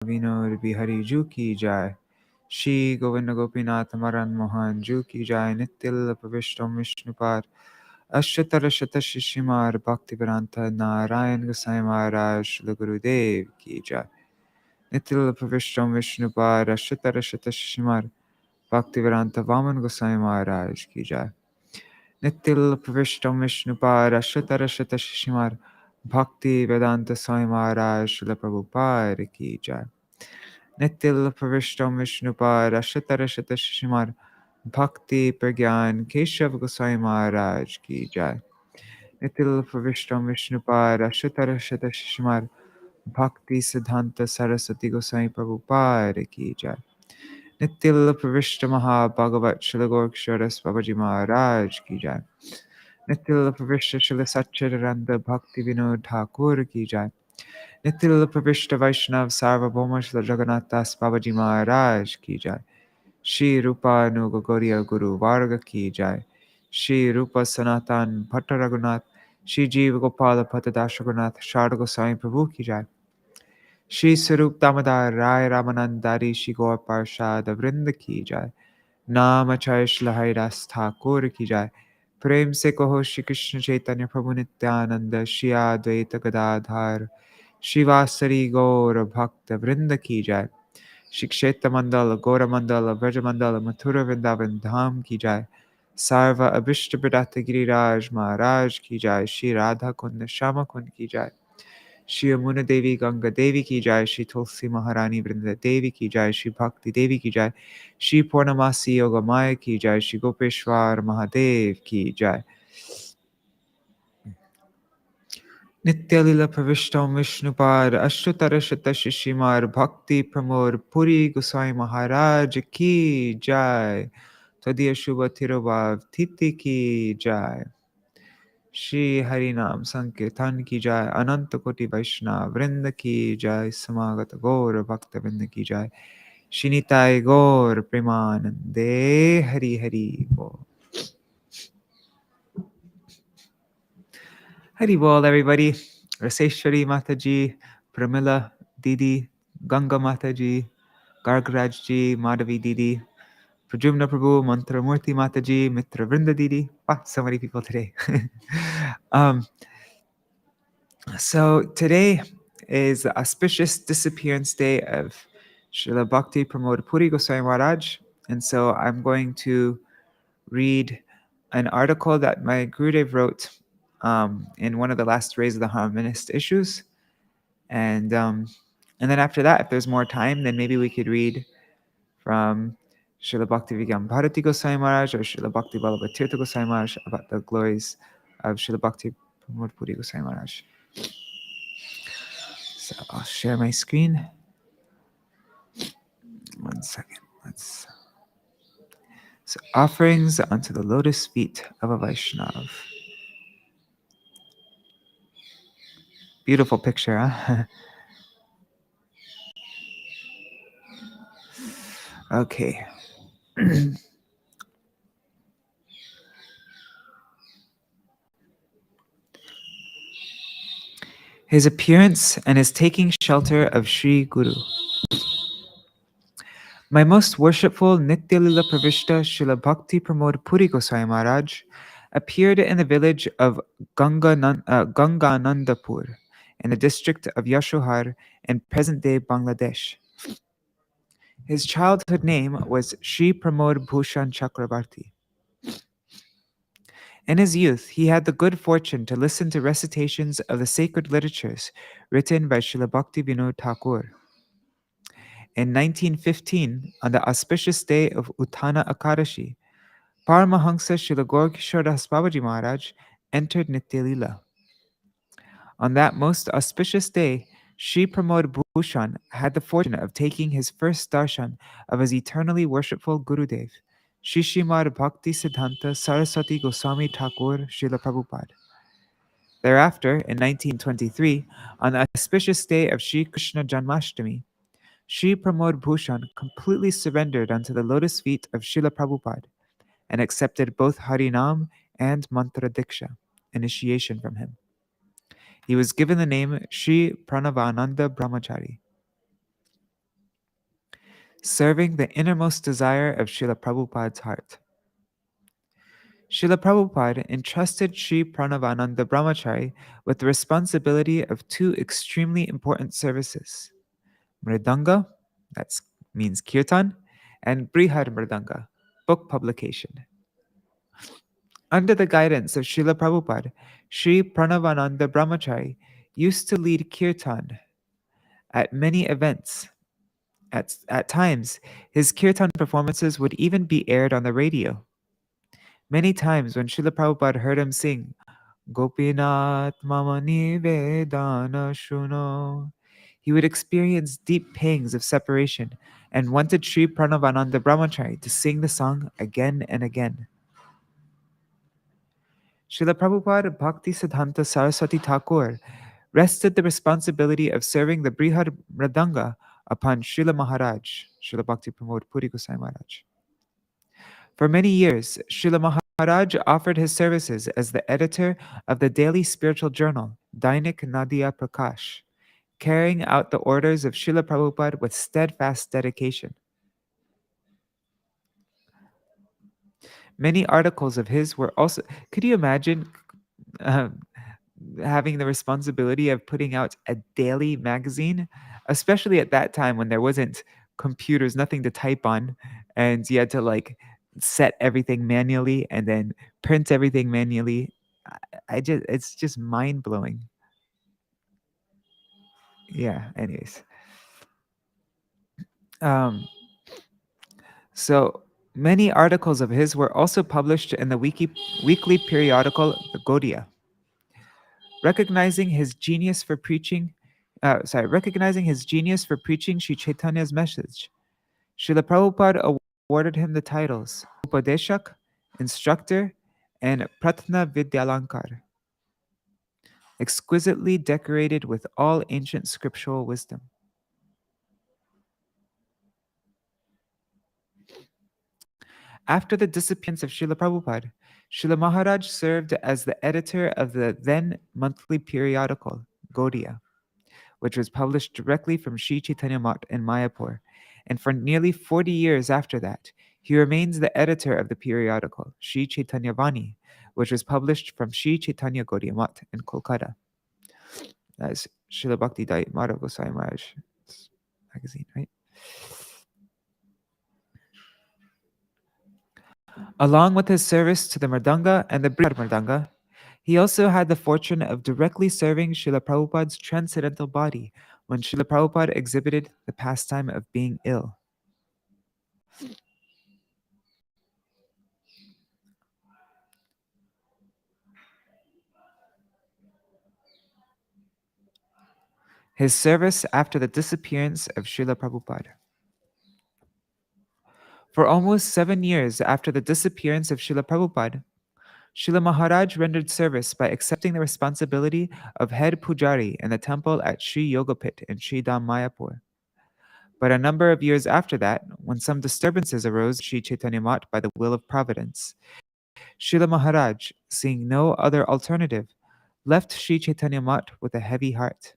Vinod Bihari Ju ki jai. Shri Govinda Gopinath Maran Mohan Ju ki jai. Nitil Pavishtam Vishnupad Ashtara Shata Shishimar Bhaktivedānta Nārāyaṇa Gosvāmī Mahārāja Śrīla Gurudev ki jai. Nitil Pavishtam Vishnupad Ashtara Shata Shishimar Bhaktivedānta Vaman Gosvāmī Mahārāja ki jai. Nitil Pavishtam Vishnupad Ashtara Shata Shishimar Bhaktivedānta Swami Mahārāja Śrīla Prabhupada ki jai. Nitil Pavishtam Vishnupad Ashtara Shata Shishimar Bhakti Pragyan Keshav Goswami Maharaj ki jai. Nitil Pavishtam Vishnupad Ashtara Shata Shishimar Bhakti Siddhanta Saraswati Goswami Prabhupada ki jai. Nitil Pavishta Maha Bhagavat Śrīla Gorksharas Babaji Maharaj ki jai. Nitil Pavishta Śrīla Satchidananda Bhakti Vinod Thakur ki jai. Nitil Pavishta Vaishnava Sarvabhauma Śrīla Jagannath Das Babaji Maharaj ki jai. Shri Rupa Nuga Gaudiya Guru Varga ki jai. Shri Rupa Sanatan Bhatta Raghunath, Shri Jiva Gopala Patadasha Raghunath, Sharda Goswami Prabhu ki jai. Shri Sarup Damodar Rai Ramanandari Shri Gaur Parshad Vrinda ki jai. Namacharya Shri Haridas Thakur ki jai. Prem se kaho Shri Krishna Chaitanya Prabhu Nityananda Shri Advaita Gadadhar Shivasari Gaur Bhakta Vrinda ki jai. Shiksheta Mandala, Gora Mandala, Vraja Mandala, Mathura Vrindavan Dham ki jai. Sarva Abhishta Pradata Giriraj Maharaj ki jai. Shri Radha Kund Shama Kund ki jai. Shri Amuna Devi Ganga Devi ki jai. Shri Tulsi Maharani Vrinda Devi ki jai. Shri Bhakti Devi ki jai. Shri Purnamasi Yoga Maya ki jai. Shri Gopeshwar Mahadev ki jai. Nityalila Pravishtam Vishnupad Ashtara Shata Shishimar Bhakti Pramoda Purī Gosvāmī Mahārāja ki jai. Tadiya Shubha Tirobhav Titi ki jai. Shri Harinam Sankirtan ki jai. Ananta Koti Vaiṣṇava Vrinda ki jai. Samagata Gaur Bhakta Vrinda ki jai. Shri Nitai Gaur Premanande Hari Hari Bol. Hari Bol, everybody. Raseshwari Mataji, Pramila Didi, Ganga Mataji, Gargaraj Ji, Madhavi Didi, Prajumna Prabhu, Mantramurti Mataji, Mitra Vrinda Didi. Wow, so many people today. So today is the auspicious disappearance day of Śrīla Bhakti Pramoda Purī Gosvāmī Mahārāja. And so I'm going to read an article that my Gurudeva wrote in one of the last rays of the Harmonist issues. And then after that, if there's more time, then maybe we could read from Śrīla Bhaktivedānta Bharati Gosvāmī Mahārāja or Śrīla Bhakti Vallabha Gosvāmī Mahārāja about the glories of Śrīla Bhakti Pramoda Purī Gosvāmī Mahārāja. So I'll share my screen. 1 second. So offerings unto the lotus feet of a Vaiṣṇava. Beautiful picture, huh? Okay. His appearance and his taking shelter of Sri Guru. My most worshipful Nityalila Pravishta Śrīla Bhakti Pramoda Purī Gosvāmī Mahārāja appeared in the village of Ganganandapur in the district of Yashohar in present-day Bangladesh. His childhood name was Shri Pramod Bhushan Chakrabarti. In his youth, he had the good fortune to listen to recitations of the sacred literatures written by Srila Bhakti Vinod Thakur. In 1915, on the auspicious day of Uttana Akadashi, Paramahansa Srila Gaurkishore Das Babaji Maharaj entered Nityalila. On that most auspicious day, Shri Pramod Bhushan had the fortune of taking his first darshan of his eternally worshipful Gurudev, Shri Śrīmad Bhakti Siddhanta Saraswati Goswami Thakur Srila Prabhupada. Thereafter, in 1923, on the auspicious day of Shri Krishna Janmashtami, Shri Pramod Bhushan completely surrendered unto the lotus feet of Srila Prabhupada and accepted both Harinam and Mantra Diksha, initiation from him. He was given the name Shri Pranavananda Brahmachari. serving the innermost desire of Srila Prabhupada's heart. Srila Prabhupada entrusted Sri Pranavananda Brahmachari with the responsibility of two extremely important services: Mridanga, that means kirtan, and Brihad Mridanga, book publication. Under the guidance of Srila Prabhupada, Sri Pranavananda Brahmachari used to lead kirtan at many events. At times, his kirtan performances would even be aired on the radio. Many times when Srila Prabhupada heard him sing, Gopinath Mama Nivedana Shuno, he would experience deep pangs of separation and wanted Sri Pranavananda Brahmachari to sing the song again and again. Srila Prabhupada Bhakti Siddhanta Saraswati Thakur rested the responsibility of serving the Brihad Mridanga upon Śrīla Maharaj, Śrīla Bhakti Pramoda Purī Gosvāmī Mahārāja. For many years, Śrīla Maharaj offered his services as the editor of the daily spiritual journal, Dainik Nadia Prakash, carrying out the orders of Srila Prabhupada with steadfast dedication. Many articles of his were also... Could you imagine having the responsibility of putting out a daily magazine, especially at that time when there wasn't computers, nothing to type on, and you had to set everything manually and then print everything manually? It's just mind-blowing. Yeah, anyways. So many articles of his were also published in the weekly periodical The Gaudiya. Recognizing his genius for preaching Sri Chaitanya's message, Srila Prabhupada awarded him the titles Upadeshak, Instructor, and Pratna Vidyalankar, exquisitely decorated with all ancient scriptural wisdom. After the disappearance of Srila Prabhupada, Srila Maharaj served as the editor of the then monthly periodical, Gaudiya, which was published directly from Sri Chaitanya Math in Mayapur, and for nearly 40 years after that, he remains the editor of the periodical, Sri Chaitanya Vani, which was published from Sri Chaitanya Gaudiya Math in Kolkata. That's Śrīla Bhakti Gosvāmī Mahārāja magazine, right? Along with his service to the Mridanga and the Brihad Mridanga, he also had the fortune of directly serving Srila Prabhupada's transcendental body when Srila Prabhupada exhibited the pastime of being ill. His service after the disappearance of Srila Prabhupada. For almost 7 years after the disappearance of Srila Prabhupada, Srila Maharaj rendered service by accepting the responsibility of head pujari in the temple at Sri Yogapit in Sri Dham Mayapur. But a number of years after that, when some disturbances arose at Sri Chaitanya Math by the will of Providence, Srila Maharaj, seeing no other alternative, left Sri Chaitanya Math with a heavy heart.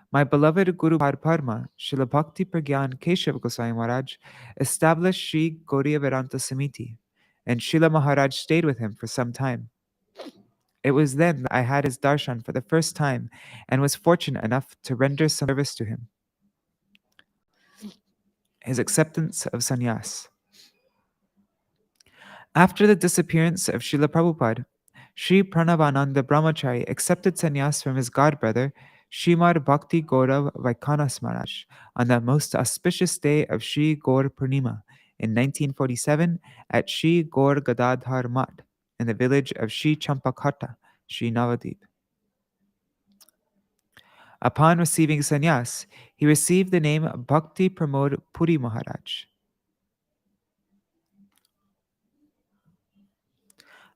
My beloved Guru Padma, Srila Bhakti Pragyan Keshav Goswami Maharaj, established Sri Gurudeva Samiti, and Srila Maharaj stayed with him for some time. It was then that I had his darshan for the first time and was fortunate enough to render some service to him. His acceptance of sannyas. After the disappearance of Srila Prabhupada, Sri Pranavananda Brahmachari accepted sannyas from his godbrother, Śrīmad Bhakti Gaurav Vaikanas Maharaj, on the most auspicious day of Sri Gaur Purnima in 1947 at Sri Gaur Gadadhar Math in the village of Sri Champakhatta, Sri Navadvip. Upon receiving sannyas, he received the name Bhakti Pramoda Purī Mahārāja.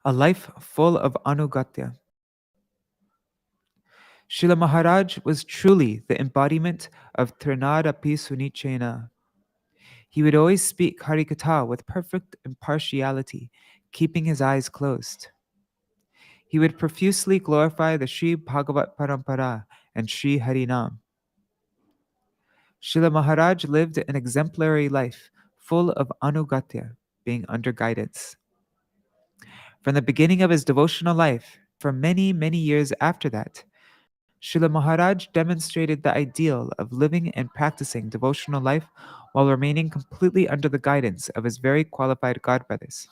A life full of anugatya. Srila Maharaj was truly the embodiment of Trinadapi Sunichena. He would always speak Harikatha with perfect impartiality, keeping his eyes closed. He would profusely glorify the Sri Bhagavat Parampara and Sri Harinam. Śrīla Maharaj lived an exemplary life, full of anugatya, being under guidance. From the beginning of his devotional life, for many, many years after that, Śrīla Maharaj demonstrated the ideal of living and practicing devotional life while remaining completely under the guidance of his very qualified godbrothers.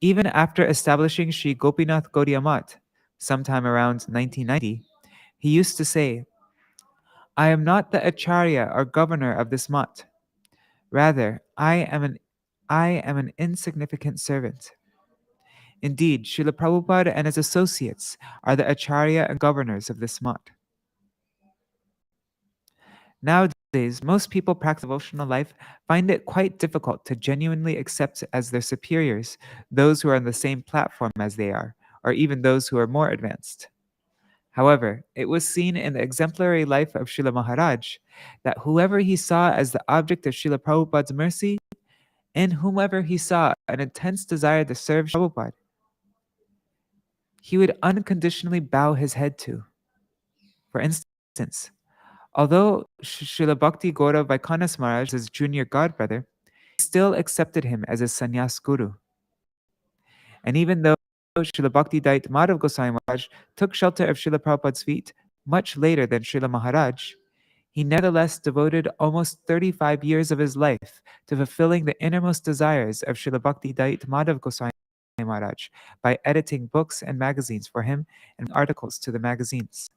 Even after establishing Sri Gopinath Gaudiya Math, sometime around 1990, he used to say, "I am not the acharya or governor of this math. Rather, I am an insignificant servant." Indeed, Srila Prabhupada and his associates are the acharya and governors of this math. Nowadays, most people practicing devotional life find it quite difficult to genuinely accept as their superiors those who are on the same platform as they are, or even those who are more advanced. However, it was seen in the exemplary life of Srila Maharaj that whoever he saw as the object of Srila Prabhupada's mercy, and whomever he saw an intense desire to serve Prabhupada, he would unconditionally bow his head to. For instance, although Srila Bhakti Gaura Vaikanas Maharaj, his junior godbrother, still accepted him as his sannyas guru. And even though Srila Bhaktivedānta Madhav Goswami Maharaj took shelter of Srila Prabhupada's feet much later than Srila Maharaj, he nevertheless devoted almost 35 years of his life to fulfilling the innermost desires of Srila Bhaktivedānta Madhav Goswami Maharaj by editing books and magazines for him and articles to the magazines.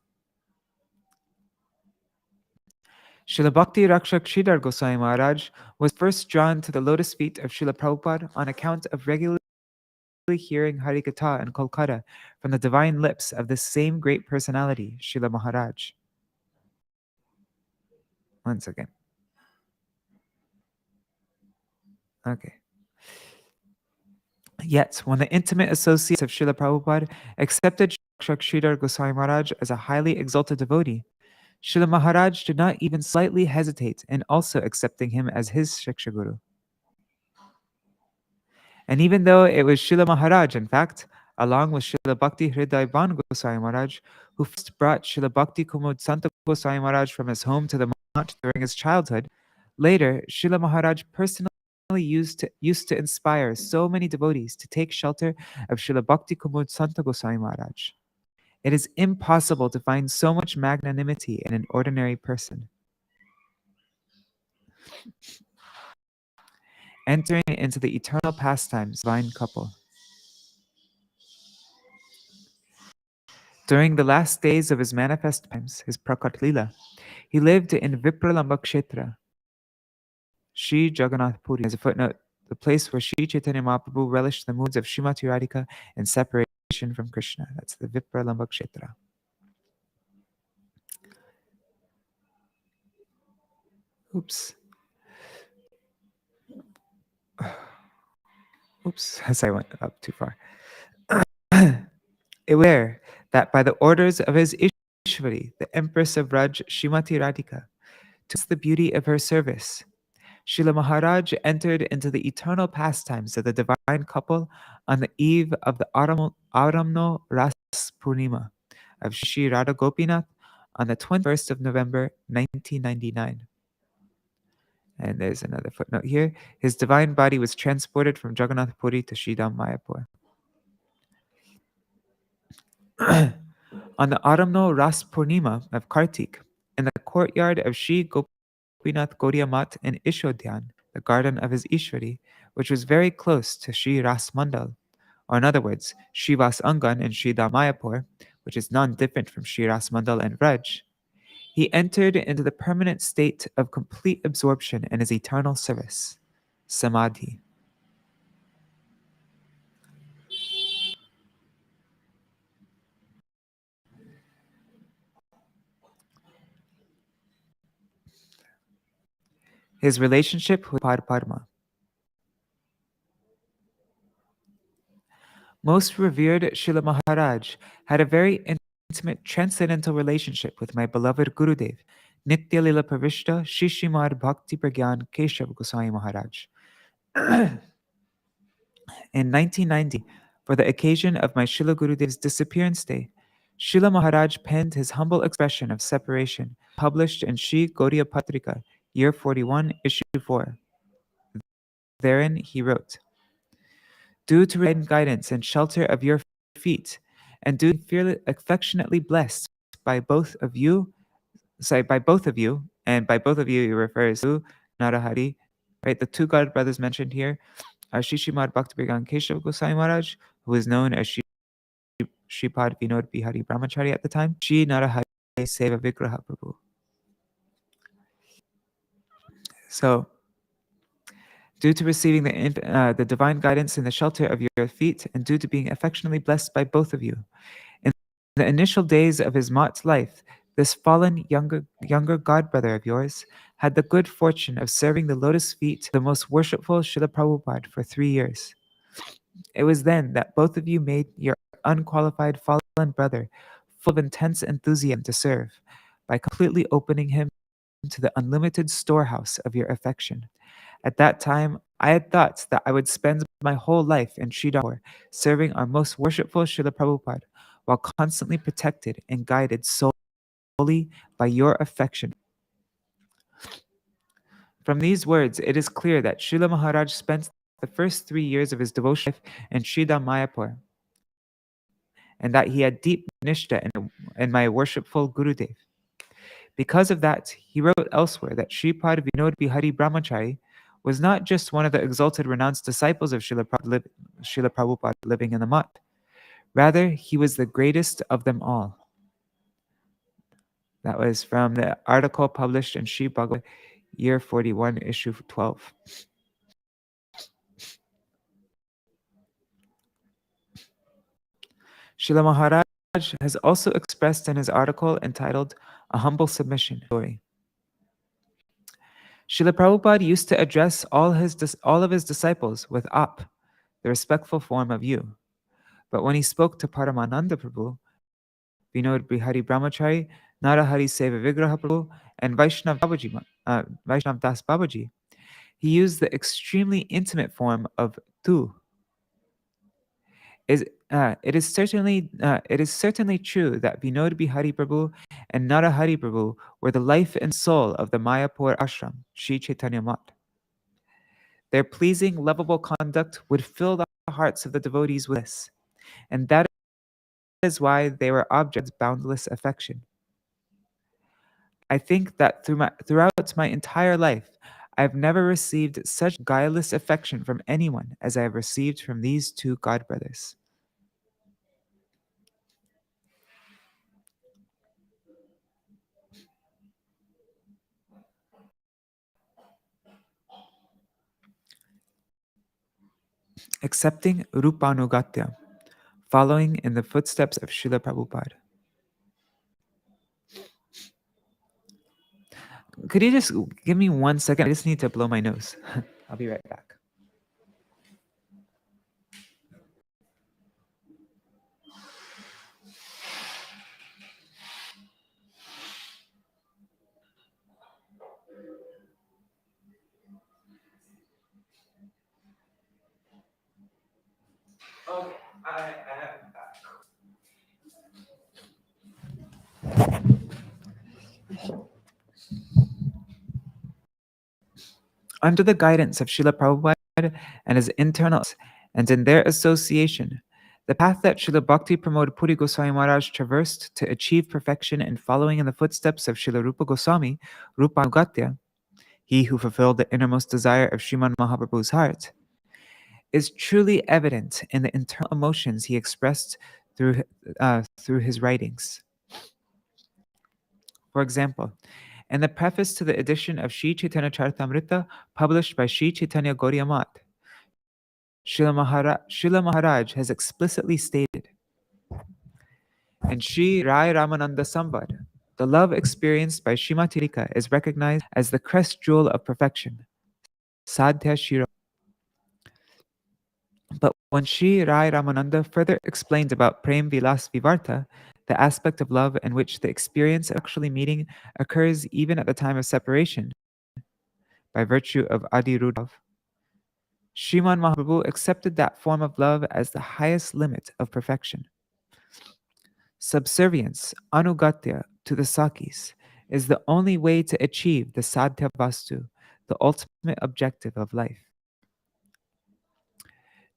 Srila Bhakti Rakshak Sridhar Goswami Maharaj was first drawn to the lotus feet of Srila Prabhupada on account of regularly hearing Harikatha in Kolkata from the divine lips of this same great personality, Srila Maharaj. One second. Okay. Yet, when the intimate associates of Srila Prabhupada accepted Rakshak Sridhar Goswami Maharaj as a highly exalted devotee, Srila Maharaj did not even slightly hesitate in also accepting him as his Shiksha Guru. And even though it was Srila Maharaj, in fact, along with Srila Bhakti Hriday Bhan Goswami Maharaj, who first brought Srila Bhakti Kumud Santa Goswami Maharaj from his home to the Math during his childhood, later Srila Maharaj personally used to inspire so many devotees to take shelter of Srila Bhakti Kumud Santa Goswami Maharaj. It is impossible to find so much magnanimity in an ordinary person. Entering into the eternal pastimes, divine couple. During the last days of his manifest times, his Prakat Lila, he lived in Vipralamba Kshetra, Sri Jagannath Puri. As a footnote, the place where Sri Chaitanya Mahaprabhu relished the moods of Srimati Radhika and separation from Krishna. That's the Vipralamba Kshetra. Oops. Oops, as I went up too far. It was there that by the orders of his Ishwari, the Empress of Raj, Srimati Radhika, to the beauty of her service, Srila Maharaj entered into the eternal pastimes of the divine couple on the eve of the Autumnal Ras Purnima of Shri Radha Gopinath on the 21st of November, 1999. And there's another footnote here. His divine body was transported from Jagannath Puri to Sridham Mayapur. On the autumnal Ras Purnima of Kārtika, in the courtyard of Sri Gopinath Gaudiya Math in Ishodhyan, the garden of his Ishwari, which was very close to Sri Ras Mandal, or in other words, Sri Vas Angan in Sri Mayapur, which is non-different from Sri Ras Mandal and Vraj, he entered into the permanent state of complete absorption in his eternal service, Samadhi. His relationship with Padma. Most revered Srila Maharaj had a very intimate transcendental relationship with my beloved Gurudev, Nitya Lila Pravishta Śrīmad Bhakti Pragyan Keshav Goswami Maharaj. In 1990, for the occasion of my Srila Gurudev's disappearance day, Śrīla Maharaj penned his humble expression of separation, published in Śrī Gaudiya Patrika, year 41, issue 4. Therein he wrote, "Due to guidance and shelter of your feet, and due to being affectionately blessed by both of you, and by both of you he refers to Narahari, right? The two God brothers mentioned here are Śrīmad Bhaktivedānta Gosvāmī Mahārāja, who is known as Shripad Vinod Bihari Brahmachari at the time, Shri Narahari Seva Vigraha Prabhu." So, due to receiving the divine guidance in the shelter of your feet, and due to being affectionately blessed by both of you, in the initial days of his mat life, this fallen younger god brother of yours had the good fortune of serving the lotus feet of the most worshipful Śrīla Prabhupada for 3 years. It was then that both of you made your unqualified fallen brother full of intense enthusiasm to serve by completely opening him to the unlimited storehouse of your affection. At that time, I had thought that I would spend my whole life in Sridhar serving our most worshipful Śrīla Prabhupada while constantly protected and guided solely by your affection. From these words, it is clear that Śrīla Maharaj spent the first 3 years of his devotional life in Sridhar Mayapur, and that he had deep nishta in my worshipful Gurudev. Because of that, he wrote elsewhere that Shripad Vinod Bihari Brahmachari was not just one of the exalted renounced disciples of Śrīla Prabhupada living in the mutt. Rather, he was the greatest of them all. That was from the article published in Śrī Bhagavad, year 41, issue 12. Śrīla Maharaj has also expressed in his article entitled "A Humble Submission" story. Śrīla Prabhupada used to address all of his disciples with "Aap," the respectful form of "you." But when he spoke to Paramananda Prabhu, Vinod Bihari Brahmachari, Narahari Seva Vigraha Prabhu, and Vaishnava Das Babaji, he used the extremely intimate form of "tu." It is certainly true that Vinod Bihari Prabhu and Narahari Prabhu were the life and soul of the Mayapur ashram, Sri Chaitanya Math. Their pleasing, lovable conduct would fill the hearts of the devotees with bliss, and that is why they were objects of boundless affection. I think that throughout my entire life, I have never received such guileless affection from anyone as I have received from these two god brothers. Accepting Rupanugatya, following in the footsteps of Srila Prabhupada. Could you just give me 1 second? I just need to blow my nose. I'll be right back. Okay, I am back. Under the guidance of Srila Prabhupada and his internal and in their association, the path that Śrīla Bhakti Pramoda Purī Gosvāmī Mahārāja traversed to achieve perfection in following in the footsteps of Śrīla Rupa Goswami, Rupanugatya, he who fulfilled the innermost desire of Srimad Mahaprabhu's heart, is truly evident in the internal emotions he expressed through his writings. For example, in the preface to the edition of Sri Chaitanya Charitamrita published by Sri Chaitanya Gaudiya Math, Srila Maharaj has explicitly stated, in Sri Rai Ramananda Samvad, the love experienced by Srimati Radhika is recognized as the crest jewel of perfection, Sadhya Shiro. But when Sri Rai Ramananda further explains about Prem Vilas Vivarta, the aspect of love in which the experience of actually meeting occurs even at the time of separation, by virtue of Adi Rudav, Sriman Mahaprabhu accepted that form of love as the highest limit of perfection. Subservience, anugatya, to the Sakis is the only way to achieve the sadhya vastu, the ultimate objective of life.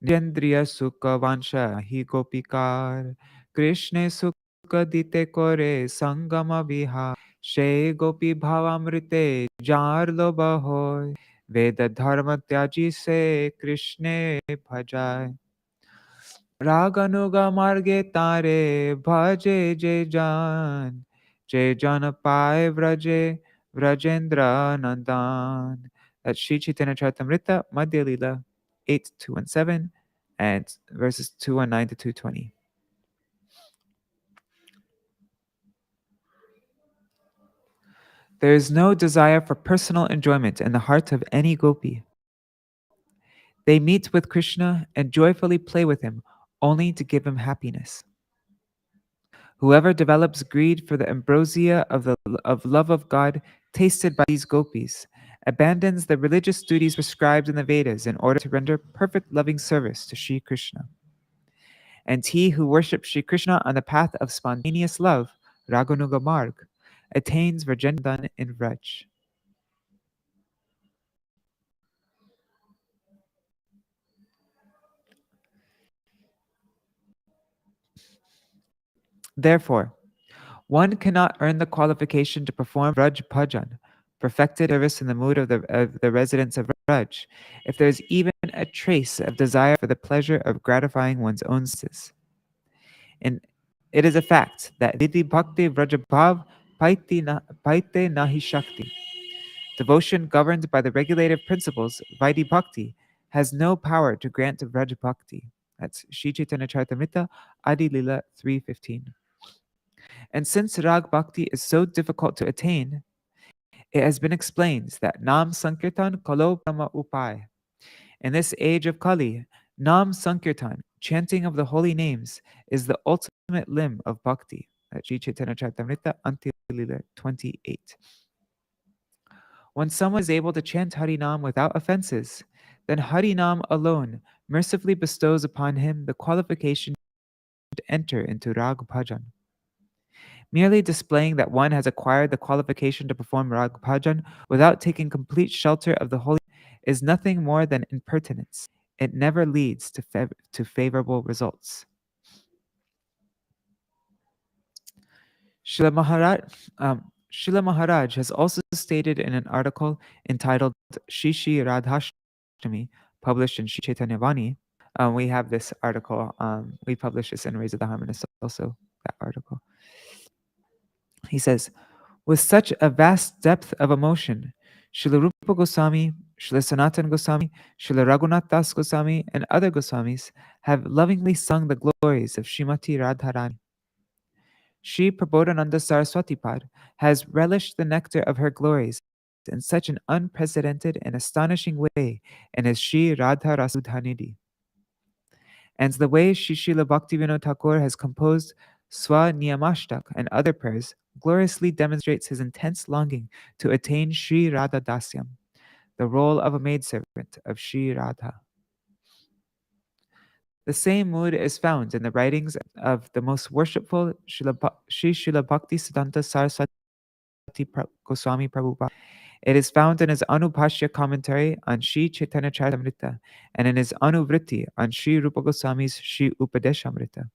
Nirendriya sukha vansha nahi gopikar, Krishna sukha dite kore sangama vihar, she gopi bhavamrite jar loba hoy, Veda dharma tyaji se Krishna bhajai. Raganuga marge tare bhaje je jan pai vrajendra nandan. That's Shri Chaitanya Charitamrita, Madhya Lila 8, 2 and 7, and verses 219 to 220. There is no desire for personal enjoyment in the heart of any gopi. They meet with Krishna and joyfully play with him only to give him happiness. Whoever develops greed for the ambrosia of love of God tasted by these gopis abandons the religious duties prescribed in the Vedas in order to render perfect loving service to Sri Krishna. And he who worships Sri Krishna on the path of spontaneous love, Raganuga Marg, attains Vrajendran in Vraj. Therefore, one cannot earn the qualification to perform Vraj Bhajan, perfected service in the mood of the residents of Vraj, if there is even a trace of desire for the pleasure of gratifying one's own senses. And it is a fact that Vidhi Bhakti Vrajabhav Paite Nahi Shakti. Devotion governed by the regulative principles, Vaidhi Bhakti, has no power to grant Vraj Bhakti. That's Shri Chaitanya Charitamrita, Adi Lila 3:15. And since Rag Bhakti is so difficult to attain, it has been explained that Nam Sankirtan Kalo Brahma Upai. In this age of Kali, Nam Sankirtan, chanting of the holy names, is the ultimate limb of bhakti. That's Sri Chaitanya Charitamrita, Antilila 28. When someone is able to chant Harinam without offenses, then Harinam alone mercifully bestows upon him the qualification to enter into Rag Bhajan. Merely displaying that one has acquired the qualification to perform Rag Bhajan without taking complete shelter of the holy is nothing more than impertinence. It never leads to favorable results. Śrīla Maharaj has also stated in an article entitled Shishi Radhashtami, published in Shri Chaitanya Vani. We have this article. We published this in Raise of the Harmonist also, that article. He says, with such a vast depth of emotion, Śrīla Rupa Gosvāmī, Śrīla Sanatana Gosvāmī, Śrīla Raghunath Das Gosvāmī, and other Goswāmis have lovingly sung the glories of Srimati Radharani. Shri Prabodhananda Saraswati Pad has relished the nectar of her glories in such an unprecedented and astonishing way in his Shri Radha Rasudhanidhi. And the way Shri Śrīla Bhaktivinoda Thakur has composed Swa Niyamashtak and other prayers gloriously demonstrates his intense longing to attain Shri Radha Dasyam, the role of a maidservant of Shri Radha. The same mood is found in the writings of the most worshipful Shri Śrīla Bhakti Siddhanta Saraswati Goswami Prabhupada. It is found in his Anubhashya commentary on Shri Chaitanya Charitamrita and in his Anuvritti on Shri Rupa Goswami's Shri Upadeshamrita.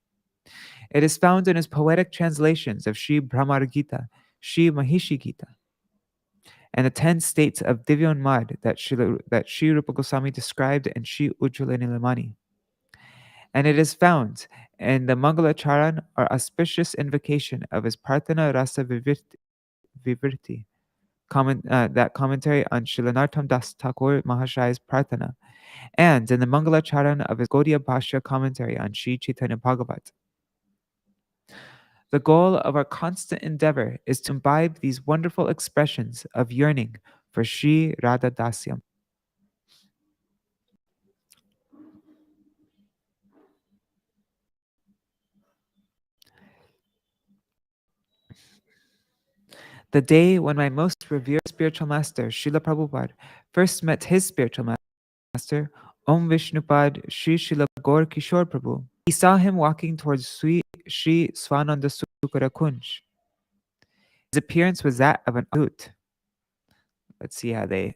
It is found in his poetic translations of Shri Brahmar Gita, Shri Mahishi Gita, and the 10 states of Divyanmad that Shri Rupa Goswami described in Shri Ujjvala Nilamani. And it is found in the Mangalacharan or auspicious invocation of his Prarthana Rasa Vivrti, that commentary on Shilanartham Das Thakur Mahashay's Prarthana, and in the Mangalacharan of his Gaudiya Bhashya commentary on Shri Chaitanya Bhagavat. The goal of our constant endeavor is to imbibe these wonderful expressions of yearning for Shri Radha Dasyam. The day when my most revered spiritual master, Srila Prabhupada, first met his spiritual master, Om Vishnupad Sri Srila Gaur Kishore Prabhu, he saw him walking towards Sri Sri Swananda Sukara Kunj. His appearance was that of an avadut. Let's see how they.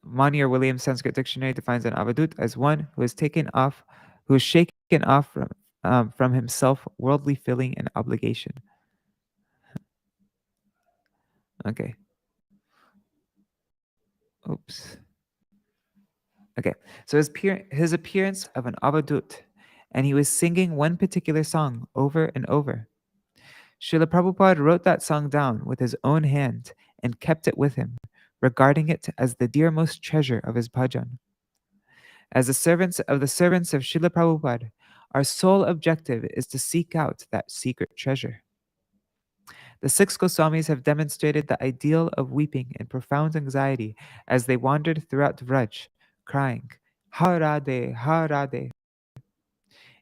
Monier Williams Sanskrit Dictionary defines an avadut as one who is shaken off from himself worldly feeling and obligation. Okay. Oops. Okay. So his appearance of an avadut, and he was singing one particular song over and over. Srila Prabhupada wrote that song down with his own hand and kept it with him, regarding it as the dearmost treasure of his bhajan. As the servants of Srila Prabhupada, our sole objective is to seek out that secret treasure. The 6 Goswamis have demonstrated the ideal of weeping in profound anxiety as they wandered throughout Vraj, crying, Ha Radhe, Ha Radhe.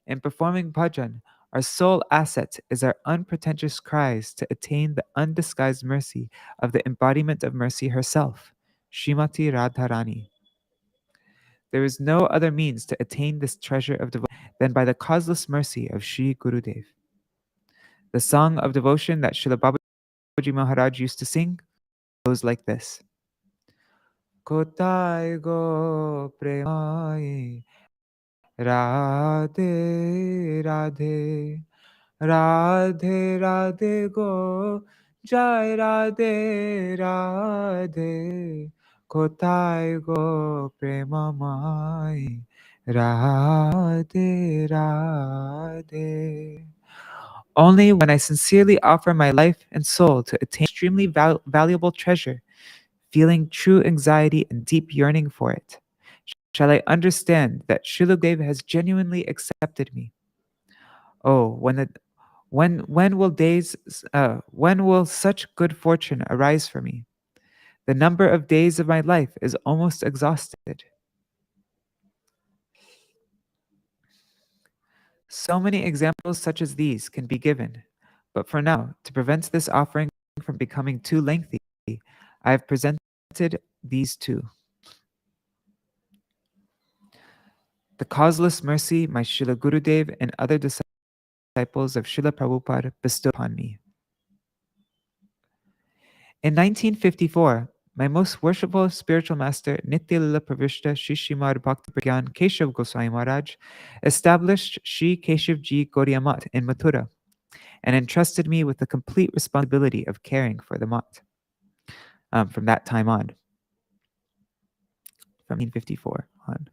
In performing bhajan, our sole asset is our unpretentious cries to attain the undisguised mercy of the embodiment of mercy herself, Srimati Radharani. There is no other means to attain this treasure of devotion than by the causeless mercy of Sri Gurudev. The song of devotion that Śrīla Bhakti Mahārāja used to sing goes like this. Kotai go premai Radhe Radhe Radhe Radhe go Jai Radhe Radhe Kotai go premamai Radhe Radhe. Only when I sincerely offer my life and soul to attain extremely valuable treasure, feeling true anxiety and deep yearning for it, shall I understand that Srila Gurudeva has genuinely accepted me. Oh, when will such good fortune arise for me? The number of days of my life is almost exhausted. So many examples such as these can be given, but for now, to prevent this offering from becoming too lengthy, I have presented these two. The causeless mercy my Srila Gurudev and other disciples of Srila Prabhupada bestowed upon me. In 1954, my most worshipful spiritual master, Nitya Lila Pravishta Shri Śrīmad Bhakti Pramoda Keshav Gosvāmī Mahārāja, established Shri Keshavji Gaudiya Math in Mathura and entrusted me with the complete responsibility of caring for the Math from that time on, from 1954 on.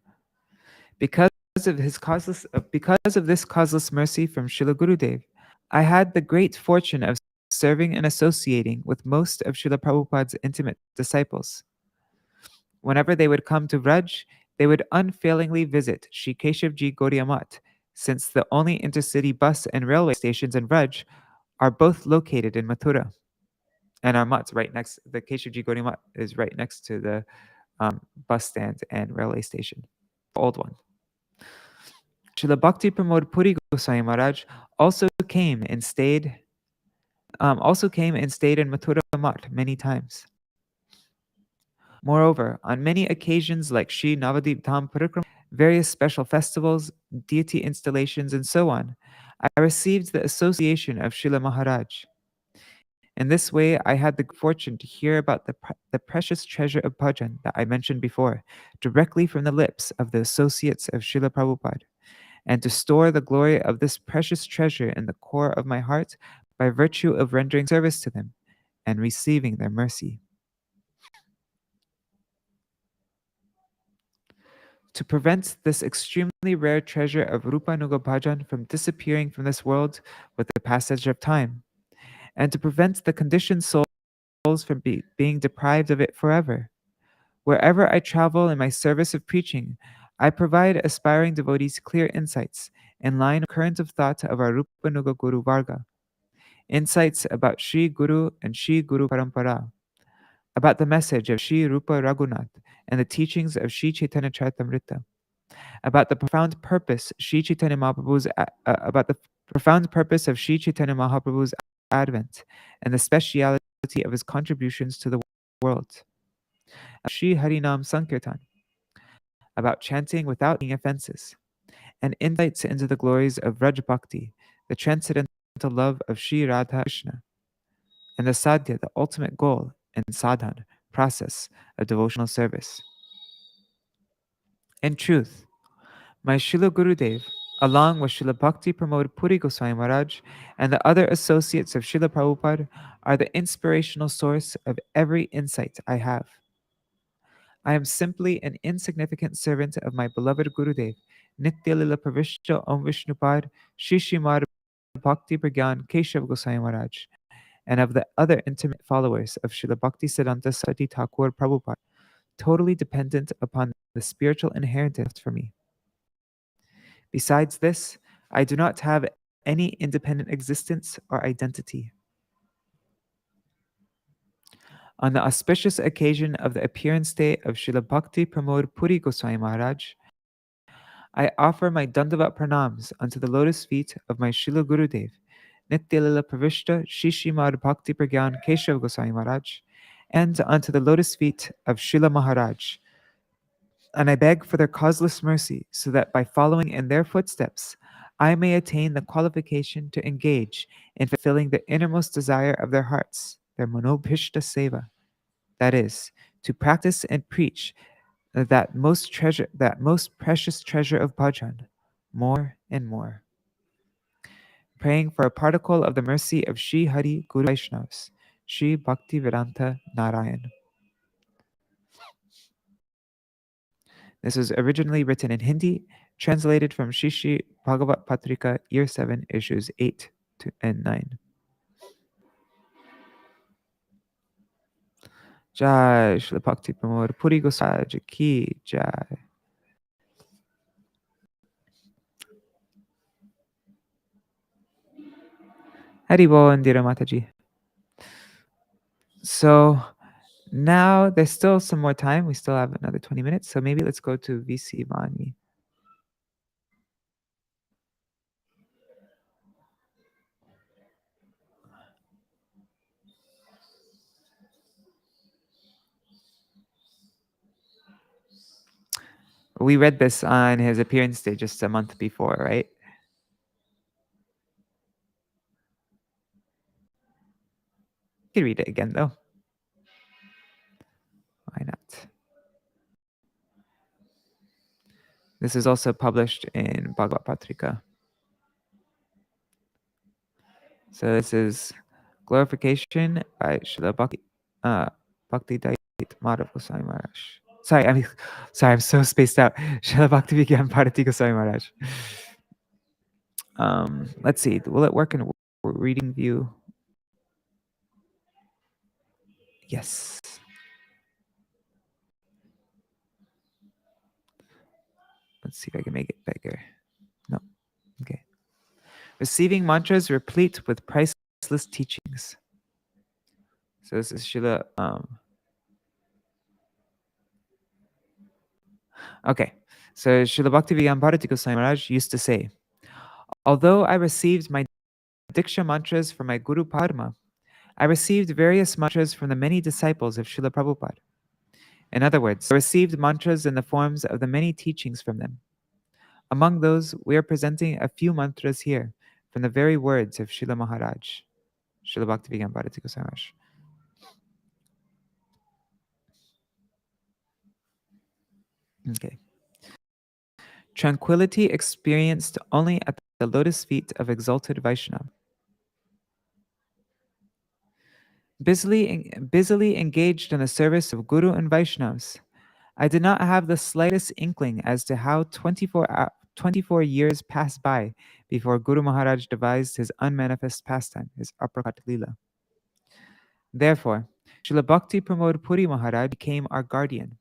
Because of this causeless mercy from Srila Gurudev, I had the great fortune of serving and associating with most of Srila Prabhupada's intimate disciples. Whenever they would come to Vraj, they would unfailingly visit Shri Keshavji Gaudiya Math, since the only intercity bus and railway stations in Vraj are both located in Mathura. And our Math's right next, the Keshavji Gaudiya Math is right next to the bus stand and railway station, old one. Śrīla Bhakti Pramoda Purī Gosvāmī Mahārāja also came and stayed in Mathura Math many times. Moreover, on many occasions like Shri Navadip Dham Parikrama, various special festivals, deity installations, and so on, I received the association of Srila Maharaj. In this way, I had the fortune to hear about the precious treasure of bhajan that I mentioned before, directly from the lips of the associates of Srila Prabhupada, and to store the glory of this precious treasure in the core of my heart by virtue of rendering service to them and receiving their mercy. To prevent this extremely rare treasure of Rupa Nuga Bhajan from disappearing from this world with the passage of time, and to prevent the conditioned souls from being deprived of it forever, wherever I travel in my service of preaching, I provide aspiring devotees clear insights in line with the current of thought of our Rupa Nuga Guru Varga, insights about Sri Guru and Sri Guru Parampara, about the message of Sri Rupa Raghunath and the teachings of Sri Chaitanya Charitamrita, about the profound purpose Sri Chaitanya Mahaprabhu's advent and the speciality of his contributions to the world, Sri Harinam Sankirtan, about chanting without making offenses, and insights into the glories of Vraj Bhakti, the transcendental love of Sri Radha Krishna, and the sadhya, the ultimate goal and sadhan, process of devotional service. In truth, my Srila Gurudev, along with Śrīla Bhakti Pramoda Purī Gosvāmī Mahārāja and the other associates of Śrīla Prabhupada, are the inspirational source of every insight I have. I am simply an insignificant servant of my beloved Gurudev, Nitya Lila Pravishta Om Vishnupad, Śrīmad Bhakti Pramoda Keshav Gosvāmī Mahārāja, and of the other intimate followers of Śrīla Bhaktisiddhanta Saraswati Thakur Prabhupada, totally dependent upon the spiritual inheritance for me. Besides this, I do not have any independent existence or identity. On the auspicious occasion of the appearance day of Śrīla Bhakti Pramoda Purī Gosvāmī Mahārāja, I offer my Dandavat pranams unto the lotus feet of my Śrīla Gurudev, Nityalila Pravishta Śrīmad Bhakti Pramoda Keshav Gosvāmī Mahārāja, and unto the lotus feet of Śrīla Mahārāja. And I beg for their causeless mercy, so that by following in their footsteps, I may attain the qualification to engage in fulfilling the innermost desire of their hearts, their monobhishta seva, that is, to practice and preach that most precious treasure of bhajan, more and more. Praying for a particle of the mercy of Shri Hari Guru Vaiṣṇavas, Shri Bhaktivedānta Nārāyaṇa. This was originally written in Hindi, translated from Shri Bhagavat Patrika, Year 7, Issues 8 and 9. Jai Śrīla Bhakti Pramoda Purī Gosvāmī ki Jai. Haribol Indira Mataji. So now there's still some more time. We still have another 20 minutes. So maybe let's go to VC Vani. We read this on his appearance day just a month before, right? You can read it again, though. Why not? This is also published in Bhagavat Patrika. So this is Glorification by Śrīla Bhaktivedānta Madhav Gosvāmī Mahārāja. Sorry, I'm so spaced out. Śrīla Bhaktivedānta Bharati Gosvāmī Mahārāja. Let's see. Will it work in reading view? Yes. Let's see if I can make it bigger. No. Okay. Receiving mantras replete with priceless teachings. So this is Śrīla. Okay. So Śrīla Bhaktivedānta Bharati Gosvāmī Mahārāja used to say, although I received my Diksha mantras from my Guru Padma, I received various mantras from the many disciples of Śrīla Prabhupada. In other words, I received mantras in the forms of the many teachings from them. Among those, we are presenting a few mantras here from the very words of Śrīla Mahārāja, Śrīla Bhaktivedānta Bharati Gosvāmī Mahārāja. Okay. Tranquility experienced only at the lotus feet of exalted Vaiṣṇava. Busily engaged in the service of Guru and Vaishnavas, I did not have the slightest inkling as to how 24 years passed by before Guru Maharaj devised his unmanifest pastime, his Aprakat Lila. Therefore, Śrīla Bhakti Pramoda Purī Mahārāja became our guardian.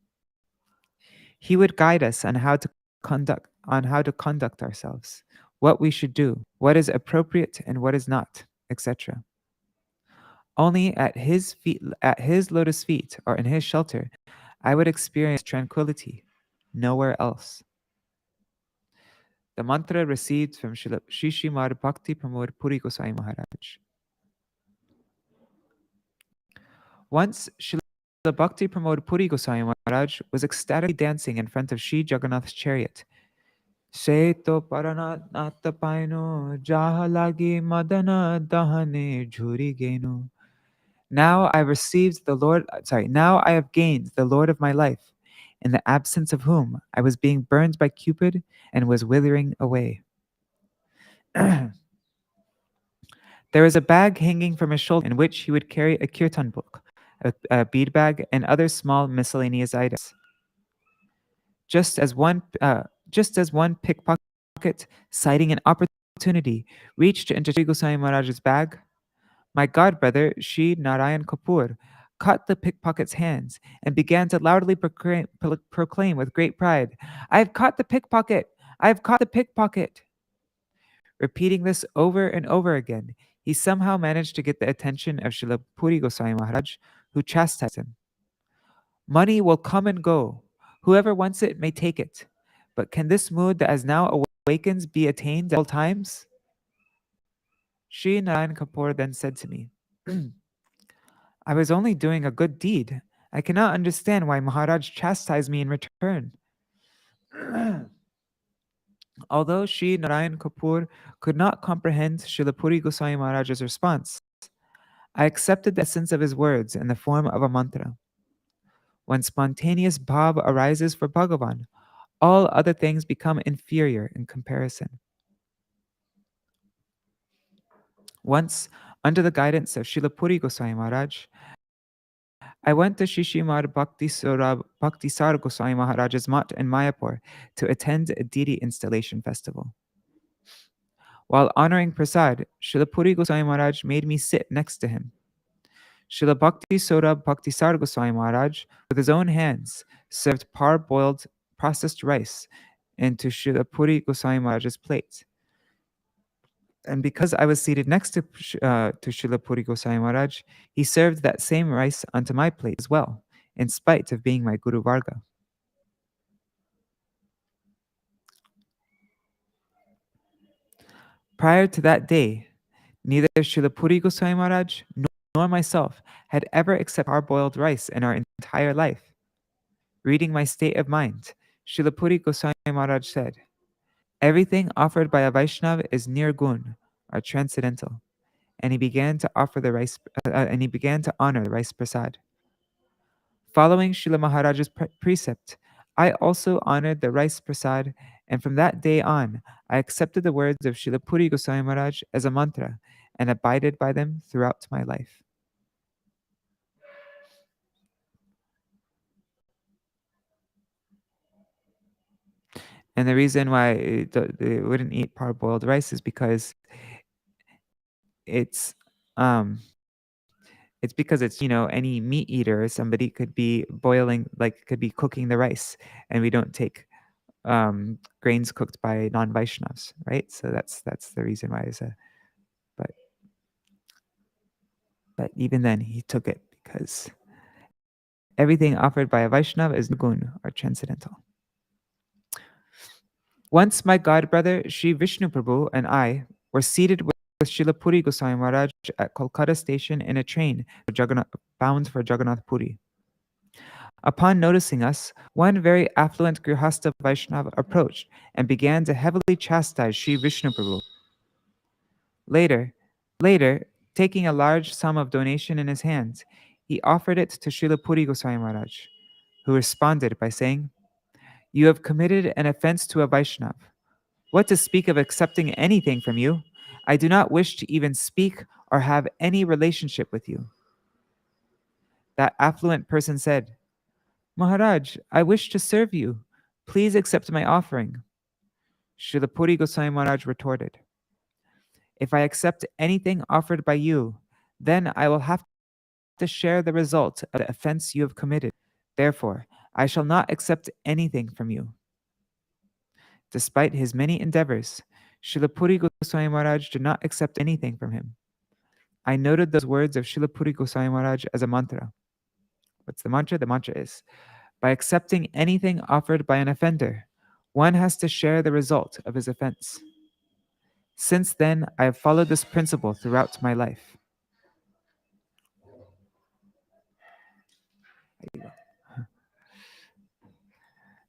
He would guide us on how to conduct ourselves, what we should do, what is appropriate and what is not, etc. Only at his lotus feet, or in his shelter, I would experience tranquility, nowhere else. The mantra received from Śrīmad Bhakti Pramoda Purī Gosvāmī Mahārāja. Once, Śrīla Bhakti Pramoda Purī Gosvāmī Mahārāja was ecstatically dancing in front of Sri Jagannath's chariot, Seto paranata paino jahalagi madana dahane jhuri genu. Now I received the Lord, now I have gained the Lord of my life, in the absence of whom I was being burned by Cupid and was withering away. There was a bag hanging from his shoulder in which he would carry a kirtan book, a bead bag, and other small miscellaneous items. Just as one pickpocket, citing an opportunity, reached into Sri Goswami Maharaj's bag, my godbrother, Sri Narayan Kapoor, caught the pickpocket's hands and began to loudly proclaim with great pride, "I have caught the pickpocket! I have caught the pickpocket!" Repeating this over and over again, he somehow managed to get the attention of Srila Purī Gosvāmī Mahārāja, who chastised him. Money will come and go. Whoever wants it may take it. But can this mood that has now awakens be attained at all times? Sri Narayan Kapoor then said to me, I was only doing a good deed. I cannot understand why Maharaj chastised me in return. Although Sri Narayan Kapoor could not comprehend Srila Purī Gosvāmī Mahārāja's response, I accepted the essence of his words in the form of a mantra. When spontaneous bhav arises for Bhagavan, all other things become inferior in comparison. Once, under the guidance of Srila Purī Gosvāmī Mahārāja, I went to Śrīmad Bhaktisar Goswami Maharaja's Mat in Mayapur to attend a deity installation festival. While honoring Prasad, Srila Purī Goswami Maharaj made me sit next to him. Srila Bhakti Sorab Bhaktisar Goswami Maharaj, with his own hands, served par-boiled processed rice into Srila Purī Goswami Maharaj's plate. And because I was seated next to Srila Purī Goswami Maharaj, he served that same rice onto my plate as well, in spite of being my Guru Varga. Prior to that day, neither Srila Purī Goswami Maharaj nor myself had ever accepted hard-boiled rice in our entire life. Reading my state of mind, Srila Purī Goswami Maharaj said, everything offered by a Vaiṣṇava is nirgun, or transcendental, and he began to honor the rice prasad. Following Srila Maharaja's precept, I also honored the rice prasad, and from that day on, I accepted the words of Srila Purī Goswami Maharaj as a mantra and abided by them throughout my life. And the reason why they wouldn't eat parboiled rice is because it's because it's, any meat eater, somebody could be could be cooking the rice, and we don't take grains cooked by non-Vaishnavas, right? So that's the reason why but even then he took it because everything offered by a Vaishnava is gun, or transcendental. Once my godbrother Sri Vishnu Prabhu and I were seated with Srila Purī Goswami Maharaj at Kolkata station in a train bound for Jagannath Puri. Upon noticing us, one very affluent Grihastha Vaishnava approached and began to heavily chastise Sri Vishnu Prabhu. Later, taking a large sum of donation in his hands, he offered it to Srila Purī Goswami Maharaj, who responded by saying, "You have committed an offense to a Vaishnava. What to speak of accepting anything from you? I do not wish to even speak or have any relationship with you." That affluent person said, "Maharaj, I wish to serve you. Please accept my offering." Srila Purī Goswami Maharaj retorted, "If I accept anything offered by you, then I will have to share the result of the offense you have committed. Therefore, I shall not accept anything from you." Despite his many endeavors, Srila Purī Goswami Maharaj did not accept anything from him. I noted those words of Srila Purī Goswami Maharaj as a mantra. What's the mantra? The mantra is, by accepting anything offered by an offender, one has to share the result of his offense. Since then, I have followed this principle throughout my life.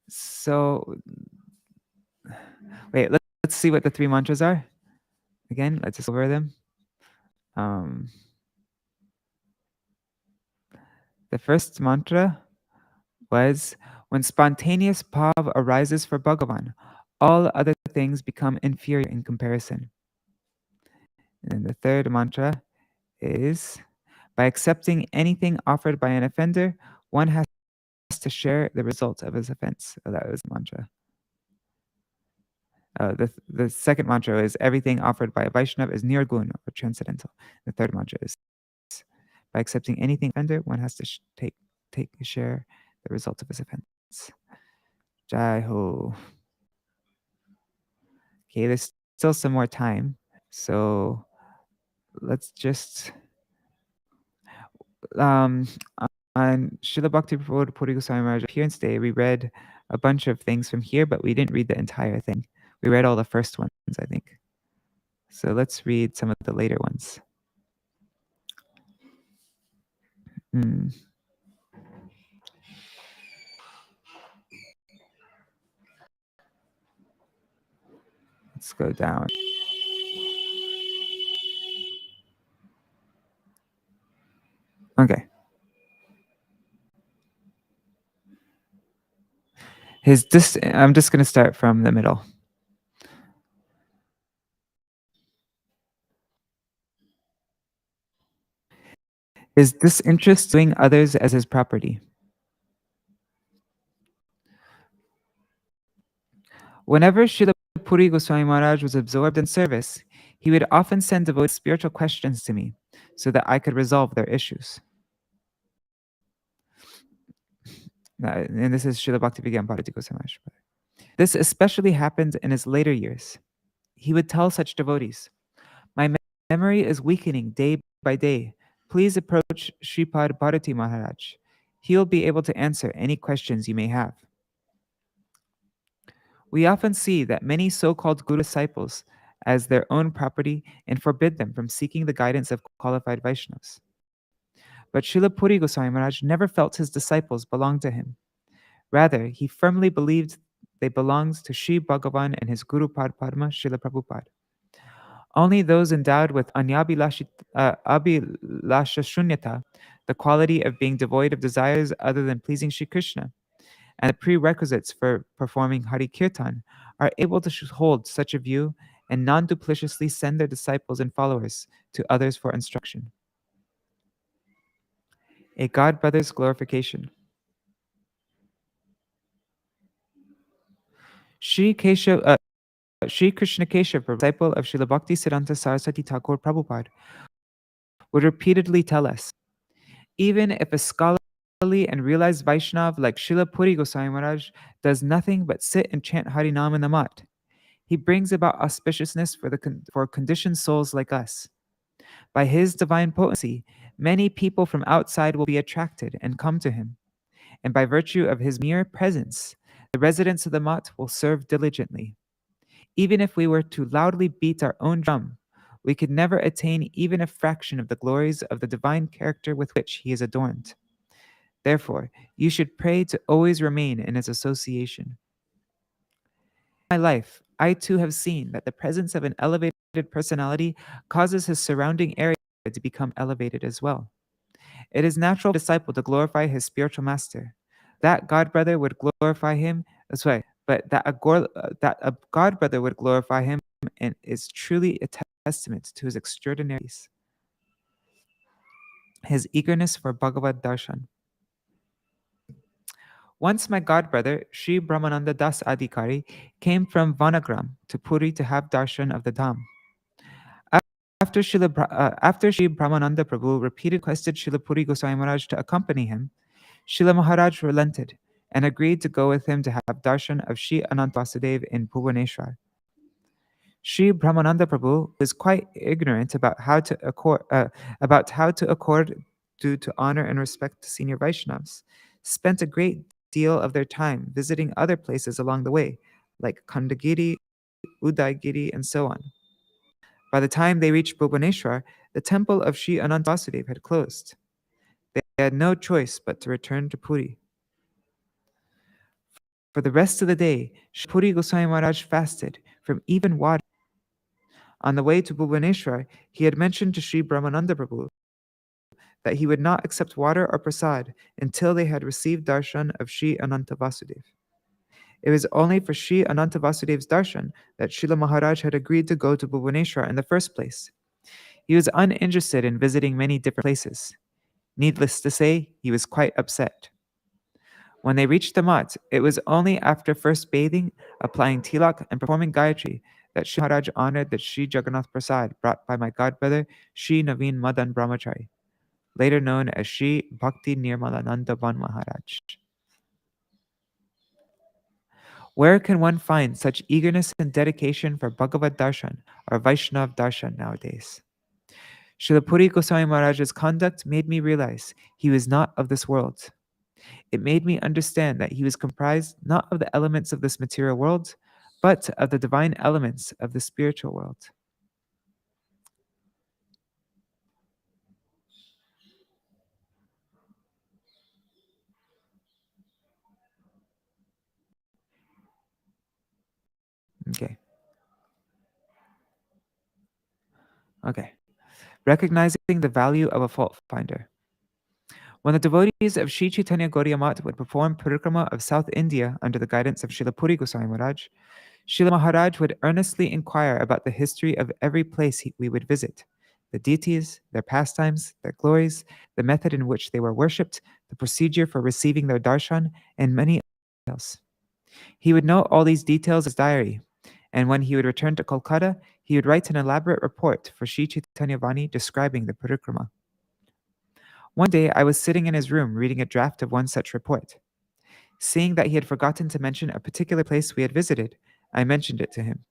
So Wait, let's see what the 3 mantras are. Again, let's just go over them. The first mantra was, when spontaneous bhav arises for Bhagavan, all other things become inferior in comparison. And the third mantra is, by accepting anything offered by an offender, one has to share the result of his offense. Oh, that was the mantra. The second mantra is, everything offered by a Vaiṣṇava is nirgun, or transcendental. The third mantra is, by accepting anything offender, one has to share the result of his offense. Jai Ho. Okay, there's still some more time, so let's just on Śrīla Bhakti Pramoda Purī Gosvāmī Mahārāja appearance day, we read a bunch of things from here, but we didn't read the entire thing. We read all the first ones, I think. So let's read some of the later ones. Let's go down. Okay. I'm just going to start from the middle. His disinterest doing others as his property. Whenever Śrīla Purī Gosvāmī Mahārāja was absorbed in service, he would often send devotees spiritual questions to me so that I could resolve their issues. And this is Śrīla Bhaktivedānta Bhakti Gosvāmī Mahārāja. This especially happened in his later years. He would tell such devotees, my memory is weakening day by day. Please approach Śrīpad Bharati Maharaj. He'll be able to answer any questions you may have. We often see that many so-called Guru disciples as their own property and forbid them from seeking the guidance of qualified Vaishnavas. But Śrīla Purī Gosvāmī Mahārāja never felt his disciples belonged to him. Rather, he firmly believed they belonged to Sri Bhagavan and his Guru Padma, Srila Prabhupada. Only those endowed with abhilasha shunyata, the quality of being devoid of desires other than pleasing Sri Krishna, and the prerequisites for performing Hari Kirtan, are able to hold such a view and non-dupliciously send their disciples and followers to others for instruction. A God brother's glorification. Sri Krishna Keshav, disciple of Srila Bhakti Siddhanta Saraswati Thakur Prabhupada, would repeatedly tell us, even if a scholarly and realized Vaishnava like Śrīla Purī Gosvāmī Mahārāja does nothing but sit and chant Harinam in the mat, he brings about auspiciousness for conditioned souls like us. By his divine potency, many people from outside will be attracted and come to him, and by virtue of his mere presence, the residents of the mat will serve diligently. Even if we were to loudly beat our own drum, we could never attain even a fraction of the glories of the divine character with which he is adorned. Therefore, you should pray to always remain in his association. In my life, I too have seen that the presence of an elevated personality causes his surrounding area to become elevated as well. It is natural for a disciple to glorify his spiritual master. That God brother would glorify him, that a God brother would glorify him and is truly a testament to his extraordinaries. His eagerness for Bhagavad Darshan. Once my god brother, Sri Brahmananda Das Adhikari, came from Vanagram to Puri to have darshan of the Dham. After Sri Brahmananda Prabhu repeatedly requested Śrīla Purī Gosvāmī Mahārāja to accompany him, Śrīla Maharaj relented and agreed to go with him to have darshan of Sri Anant Vasudeva in Bhubaneswar. Sri Brahmananda Prabhu was quite ignorant about how to accord due to honor and respect to senior Vaishnavas, spent a great deal of their time visiting other places along the way, like Khandagiri, Udaygiri, and so on. By the time they reached Bhubaneswar, the temple of Sri Anant Vasudeva had closed. They had no choice but to return to Puri. For the rest of the day, Purī Gosvāmī Mahārāja fasted from even water. On the way to Bhubaneswar, he had mentioned to Sri Brahmananda Prabhu that he would not accept water or prasad until they had received darshan of Sri Ananta Vasudeva. It was only for Sri Ananta Vasudev's darshan that Śrīla Maharaj had agreed to go to Bhubaneswar in the first place. He was uninterested in visiting many different places. Needless to say, he was quite upset. When they reached the mat, it was only after first bathing, applying tilak, and performing Gayatri that Sri Maharaj honored the Sri Jagannath Prasad brought by my godbrother Sri Naveen Madan Brahmachari, later known as Sri Bhakti Nirmalananda Ban Maharaj. Where can one find such eagerness and dedication for Bhagavad Darshan or Vaiṣṇava Darshan nowadays? Śrīla Purī Gosvāmī Mahārāja's conduct made me realize he was not of this world. It made me understand that he was comprised not of the elements of this material world, but of the divine elements of the spiritual world. Okay. Recognizing the value of a fault finder. When the devotees of Sri Chaitanya Gaudiya Math would perform parikrama of South India under the guidance of Śrīla Purī Gosvāmī Mahārāja, Śrīla Maharaj would earnestly inquire about the history of every place we would visit, the deities, their pastimes, their glories, the method in which they were worshipped, the procedure for receiving their darshan, and many else. He would note all these details in his diary, and when he would return to Kolkata, he would write an elaborate report for Sri Chaitanya Vani describing the parikrama. One day, I was sitting in his room reading a draft of one such report. Seeing that he had forgotten to mention a particular place we had visited, I mentioned it to him.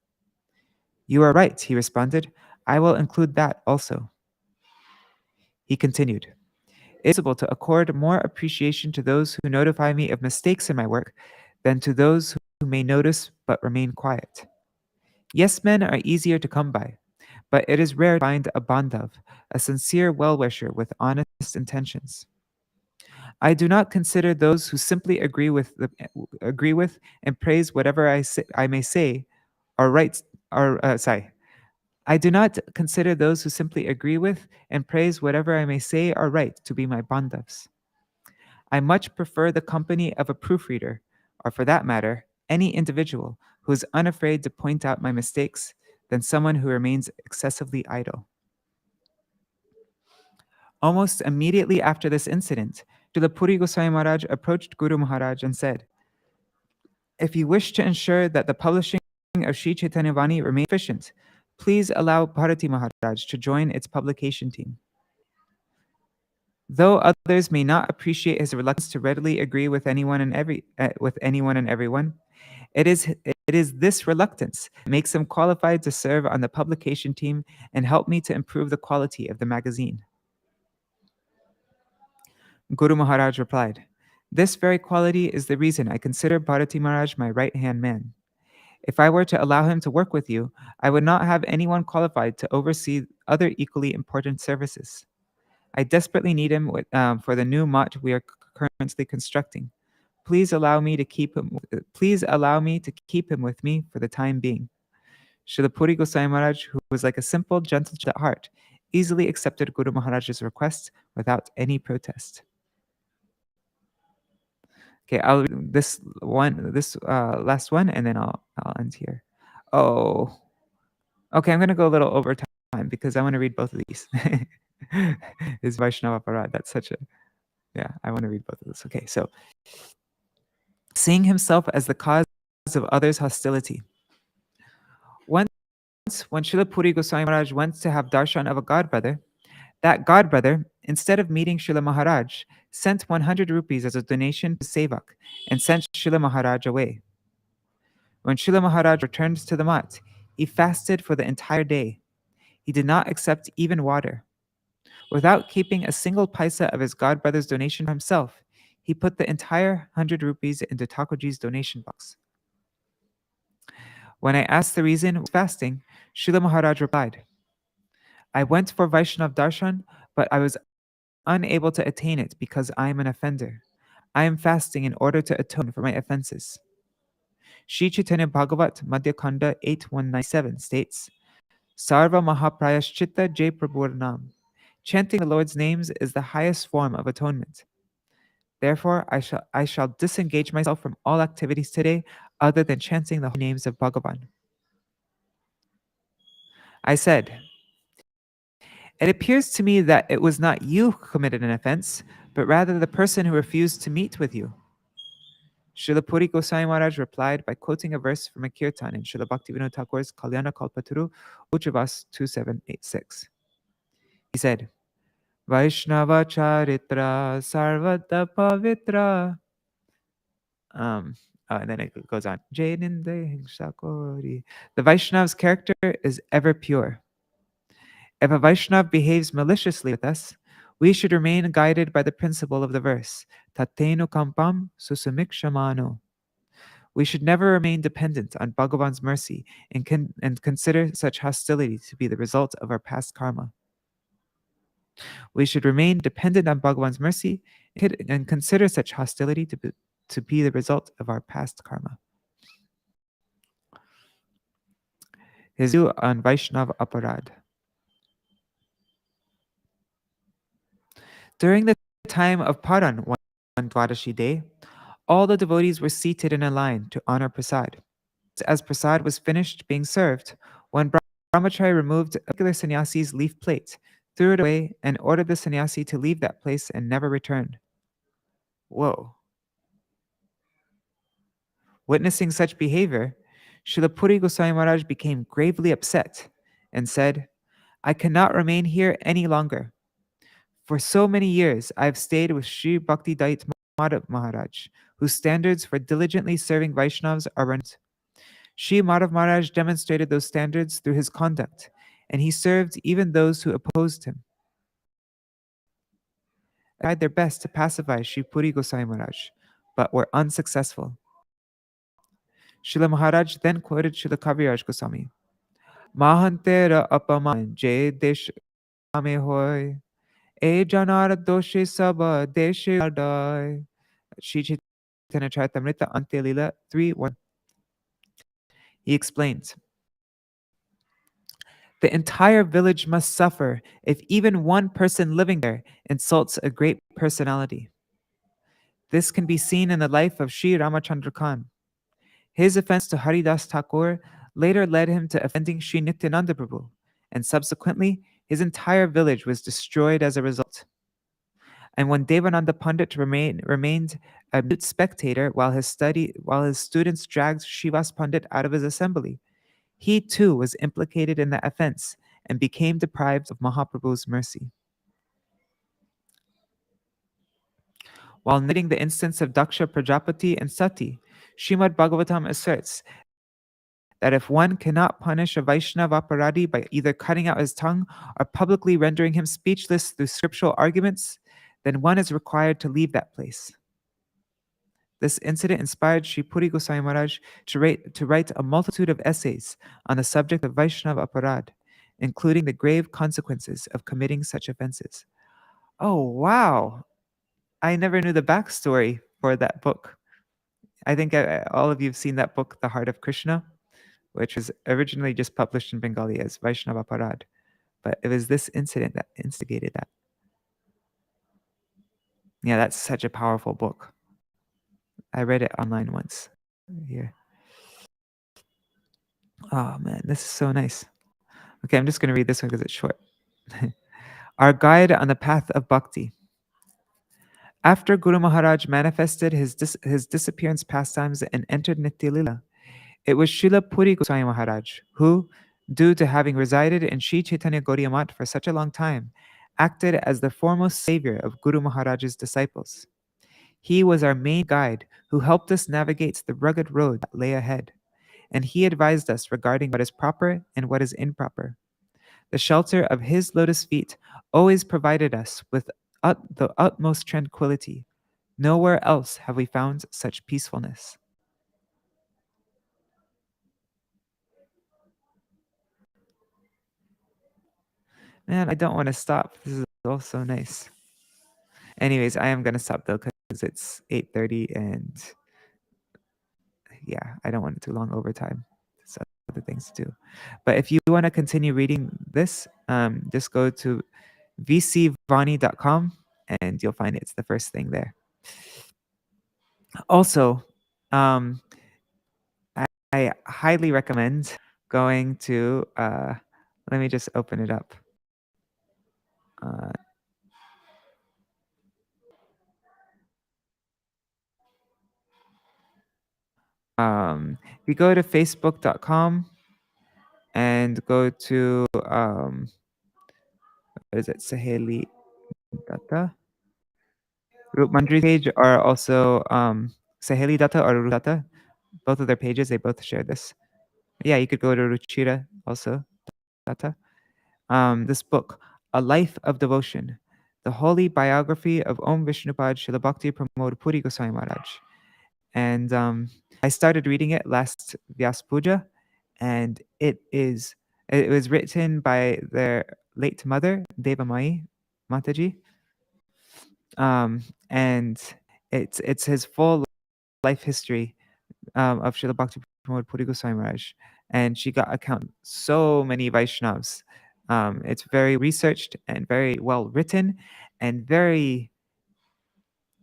"You are right," he responded. "I will include that also." He continued, "It is possible to accord more appreciation to those who notify me of mistakes in my work than to those who may notice but remain quiet. Yes, men are easier to come by, but it is rare to find a bandhav, a sincere well-wisher with honest intentions. I do not consider those who simply agree with and praise whatever I may say are right. I do not consider those who simply agree with and praise whatever I may say are right to be my bandhavs. I much prefer the company of a proofreader, or for that matter, any individual who is unafraid to point out my mistakes than someone who remains excessively idle." Almost immediately after this incident, Śrīla Purī Gosvāmī Mahārāja approached Guru Maharaj and said, "If you wish to ensure that the publishing of Sri Chaitanya Vani remains efficient, please allow Bharati Maharaj to join its publication team. Though others may not appreciate his reluctance to readily agree with anyone and everyone, it is this reluctance that makes him qualified to serve on the publication team and help me to improve the quality of the magazine." Guru Maharaj replied, "This very quality is the reason I consider Bharati Maharaj my right-hand man. If I were to allow him to work with you, I would not have anyone qualified to oversee other equally important services. I desperately need him for the new mat we are currently constructing. Please allow me to keep him with me for the time being." Śrīla Purī Gosvāmī Mahārāja, who was like a simple, gentle child at heart, easily accepted Guru Maharaj's request without any protest. Okay, I'll read this last one, and then I'll end here. Oh, okay, I'm going to go a little over time because I want to read both of these. Is Vaiṣṇava Parad. That's such a, I want to read both of those. Okay, so seeing himself as the cause of others' hostility. Once, when Śrīla Purī Gosvāmī Mahārāja went to have darshan of a godbrother, that godbrother, instead of meeting Śrīla Maharaj, sent 100 rupees as a donation to Sevak and sent Śrīla Maharaj away. When Śrīla Maharaj returned to the mat, he fasted for the entire day. He did not accept even water. Without keeping a single paisa of his godbrother's donation for himself, he put the entire 100 rupees into Thakurji's donation box. When I asked the reason for fasting, Śrīla Maharaj replied, "I went for Vaishnava darshan, but I was unable to attain it because I am an offender. I am fasting in order to atone for my offenses." Shri Chaitanya Bhagavat Madhya Khanda 8197 states, Sarva Mahaprayaschitta Jai Prabhuranam. Chanting the Lord's names is the highest form of atonement. Therefore, I shall disengage myself from all activities today other than chanting the holy names of Bhagavan. I said, it appears to me that it was not you who committed an offense, but rather the person who refused to meet with you. Śrīla Purī Gosvāmī Mahārāja replied by quoting a verse from a kirtan in Śrīla Bhaktivedānta Thakur's Kalyana Kalpataru, Uchavas 2786. He said, Vaiṣṇava charitra sarvata pavitra. And then it goes on. The Vaishnava's character is ever pure. If a Vaishnava behaves maliciously with us, we should remain guided by the principle of the verse, Tatenu kampam susumikshamano. We should never remain dependent on Bhagavan's mercy and consider such hostility to be the result of our past karma. We should remain dependent on Bhagavan's mercy and consider such hostility to be the result of our past karma. His view on Vaiṣṇava Aparad. During the time of Paran, one Dwadashi day, all the devotees were seated in a line to honor prasad. As prasad was finished being served, one brahmachari removed a particular sannyasi's leaf plate, threw it away, and ordered the sannyasi to leave that place and never return. Whoa. Witnessing such behavior, Śrīla Purī Gosvāmī Mahārāja became gravely upset and said, I cannot remain here any longer. For so many years, I have stayed with Śrī Bhaktivedānta Mahārāja, whose standards for diligently serving Vaishnavas are renowned. Śrī Madhav Maharaj demonstrated those standards through his conduct, and he served even those who opposed him. They tried their best to pacify Śrī Purī Gosvāmī Mahārāja, but were unsuccessful. Śrīla Maharaj then quoted Śrīla Kaviraj Goswami, Mahantera apaman je desh kame hoy, e janar doshe saba deshe ardai. Shri Chaitanya Charitamrita Ante Lila 3:1. He explains, the entire village must suffer if even one person living there insults a great personality. This can be seen in the life of Sri Ramachandra Khan. His offense to Haridas Thakur later led him to offending Sri Nityananda Prabhu, and subsequently his entire village was destroyed as a result. And when Devananda Pandit remained a mute spectator while his students dragged Srivas Pandit out of his assembly, he too was implicated in the offense and became deprived of Mahaprabhu's mercy. While narrating the instance of Daksha Prajapati and Sati, Śrīmad Bhagavatam asserts that if one cannot punish a Vaishnava aparadi by either cutting out his tongue or publicly rendering him speechless through scriptural arguments, then one is required to leave that place. This incident inspired Śrī Purī Gosvāmī Mahārāja to write a multitude of essays on the subject of Vaishnava aparad, including the grave consequences of committing such offenses. Oh, wow! I never knew the backstory for that book. I think all of you have seen that book, The Heart of Krishna, which was originally just published in Bengali as Vaishnava Aparad. But it was this incident that instigated that. Yeah, that's such a powerful book. I read it online once. Here. Oh man, this is so nice. Okay, I'm just going to read this one because it's short. Our guide on the path of bhakti. After Guru Maharaj manifested his disappearance pastimes and entered Nitya Lila, it was Śrīla Purī Gosvāmī Mahārāja who, due to having resided in Śrī Chaitanya Gaudiya Math for such a long time, acted as the foremost savior of Guru Maharaj's disciples. He was our main guide who helped us navigate the rugged road that lay ahead, and he advised us regarding what is proper and what is improper. The shelter of his lotus feet always provided us with the utmost tranquility. Nowhere else have we found such peacefulness. Man, I don't want to stop. This is all so nice. Anyways, I am going to stop though because it's 8:30 and yeah, I don't want it too long over time. There's other things to do. But if you want to continue reading this, just go to vcvani.com and you'll find it's the first thing there. Also, I highly recommend going to, let me just open it up. If you go to facebook.com and go to, what is it, Saheli Data? Root Mandri's page are also Saheli Data or Root Data. Both of their pages, they both share this. Yeah, you could go to Ruchira also, Data. This book, A Life of Devotion, the holy biography of Om Vishnupad Śrīla Bhakti Pramoda Purī Gosvāmī Mahārāja. And I started reading it last Vyāsa-pūjā, and it was written by their late mother, Devamai Mataji. And it's his full life history of Śrīla Bhakti Pramoda Purī Gosvāmī Mahārāja. And she got account so many Vaishnavas. It's very researched and very well written and very,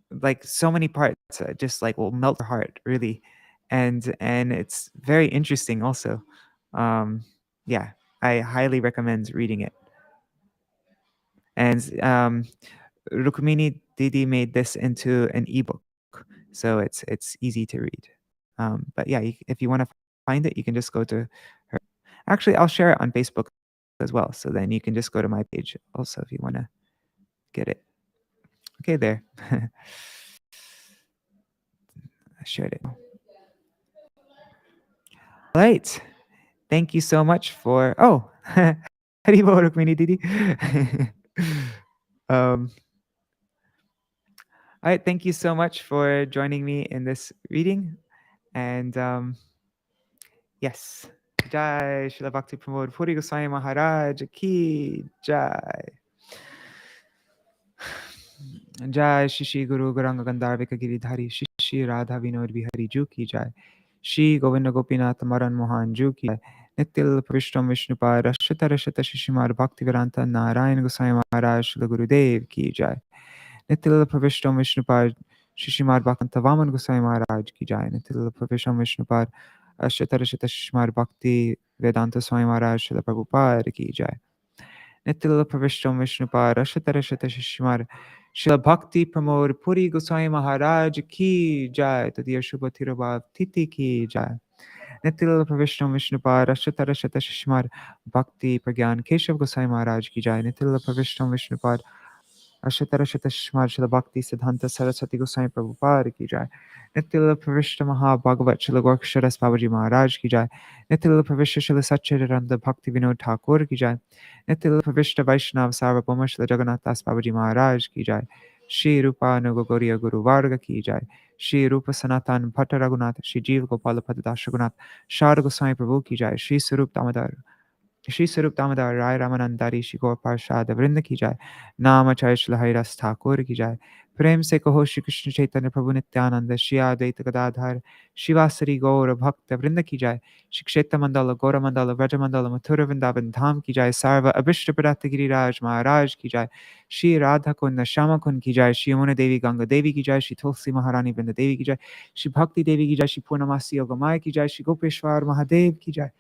like, so many parts just like will melt your heart, really. And it's very interesting also. Yeah, I highly recommend reading it. And Rukmini Didi made this into an ebook, so it's easy to read. But yeah, if you want to find it, you can just go to her. Actually, I'll share it on Facebook as well, so then you can just go to my page also if you want to get it. Okay, there. I shared it. All right. Thank you so much for. Oh, Haribo Rukmini Didi. All right, thank you so much for joining me in this reading. And yes, Jai Śrīla Bhakti Pramoda Purī Gosvāmī Mahārāja ki Jai. Jai Shri Guru Gauranga Gandharvika Giridhari Shri Radha Vinod Bihari Ju ki Jai. Shri Govinda Gopinath Maran Mohan Ju ki Jai. Nitil Pravishtam Vishnupad Rashata Rashata Śrīmad Bhaktivedānta Nārāyaṇa Gosvāmī Mahārāja Gurudev ki Jai. Nitil Pravishtam Vishnupad Śrīmad Bhaktivedānta Vaman Gosvāmī Mahārāja ki Jai. Nitil Pravishtam Vishnupad Rashata Rashata Śrīmad Bhaktivedānta Swami Mahārāja Prabhupada ki Jai. Nitil Pravishtam Vishnupad Rashata Rashata Śrīmad Śrīla Bhakti Pramoda Purī Gosvāmī Mahārāja ki Jai. Tadiya Shubha Tirobhav Titi ki Jai. Nitil Pravishtam Vishnupad Rashata Rashata Śrīmad Bhakti Pragyan Keshav Gosvāmī Mahārāja ki Jai. Nitil Pravishtam Vishnupad Rashata Rashata Śrīmad Śrīla Bhakti Siddhanta Saraswati Gosvāmī Prabhupada ki Jai. Nitil Pravishta Maha Bhagavat Śrīla Gorksharas Babaji Maharaj ki Jai. Nitil Pravishta Śrīla Satchidananda Bhakti Vinod Thakur ki Jai. Nitil Pravishta Vaishnava Sarvabhauma Śrīla Jagannath Das Babaji Maharaj ki Jai. Shri Rupa Nugogoriya Guru Varga ki Jai. Shri Rupa Sanatan Bhatta Raghunath Shri Jeev Gopala Padadash Raghunath Shara Goswami Prabhu ki Jai. Shri Sarup Damodar Rai Ramanandari Shri Gaur Parshad Vrinda ki Jai. Namacharya Śrīla Haridas Thakur ki Jai. प्रेम से कहो श्री कृष्ण चैतन्य प्रभु नित्यानंद श्री अद्वैत गदाधर शिवासरी गौर भक्त वृंद की जाय। श्री क्षेत्र मंडल गौर मंडल व्रज मंडल मथुर वृंदावन धाम की जाय। सर्व अभिष्ट प्रदत्त गिरिराज महाराज की जाय। श्री राधा कुंड श्यामा कुंड की जाय। श्री यमुना देवी गंगा देवी की जाय। श्री तुलसी महारानी वृंद देवी की जाय। श्री भक्ति देवी की जाय। श्री पूर्णमासी योगमाया की जाय। श्री गोपेश्वर महादेव की जाय।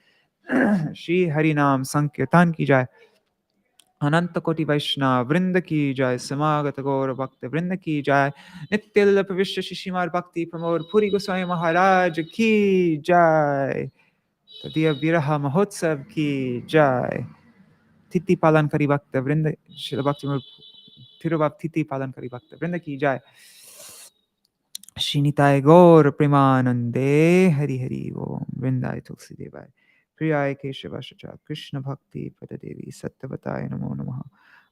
श्री हरि नाम संकीर्तन की जाय। अनंत कोटि वैष्णव वृंद की जय। समागत गौर भक्त वृंद की जय। नित्य प्रविष्ट श्रीमद् भक्ति प्रमोद पुरी गोस्वामी महाराज की जय। तदीय विरह महोत्सव की जय। तिथि पालन करी भक्त वृंद श्री भक्ति तिरुभाव तिथि पालन करी भक्त वृंद की जय। श्रीनिताय गौर प्रेमानंदे हरि हरि ओम। वृंदाय तुलसी देवाय प्रियाय केशवाशा कृष्ण भक्ति पददेवी सत्यवताय नमो नमः।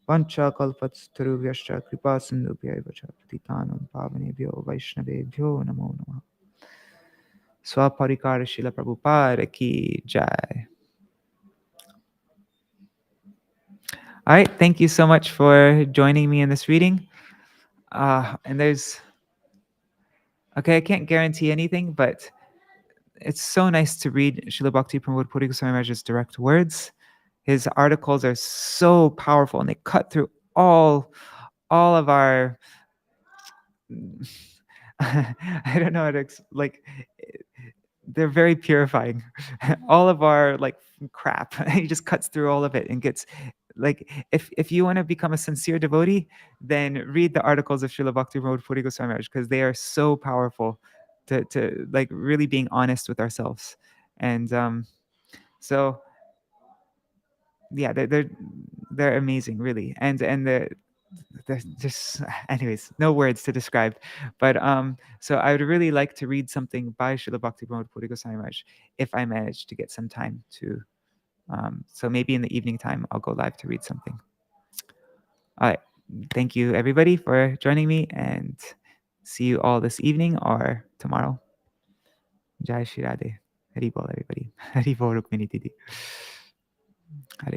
वंचा कल्पतरुभ्यश्च कृपा सिन्धुभ्यैव च पतितानां पावनेभ्यो वैष्णवेभ्यो नमो नमः। स्वपरिकार Śrīla Prabhupada ki jai. All right, thank you so much for joining me in this reading. And there's, okay, I can't guarantee anything, but it's so nice to read Śrīla Bhakti Pramoda Purī Gosvāmī Mahārāja's direct words. His articles are so powerful, and they cut through all of our I don't know how to they're very purifying. All of our crap. He just cuts through all of it and gets if you want to become a sincere devotee, then read the articles of Śrīla Bhakti Pramoda Purī Gosvāmī Mahārāja, because they are so powerful to really being honest with ourselves. And so yeah, they're amazing, really. And they're just, anyways, no words to describe. But so I would really like to read something by Śrīla Bhakti Pramoda Purī Gosvāmī Mahārāja if I manage to get some time to. So maybe in the evening time I'll go live to read something. All right. Thank you everybody for joining me, and see you all this evening or tomorrow. Jai Shri Radhe. Hari Bol, everybody. Hari Bol, Rukmini Didi.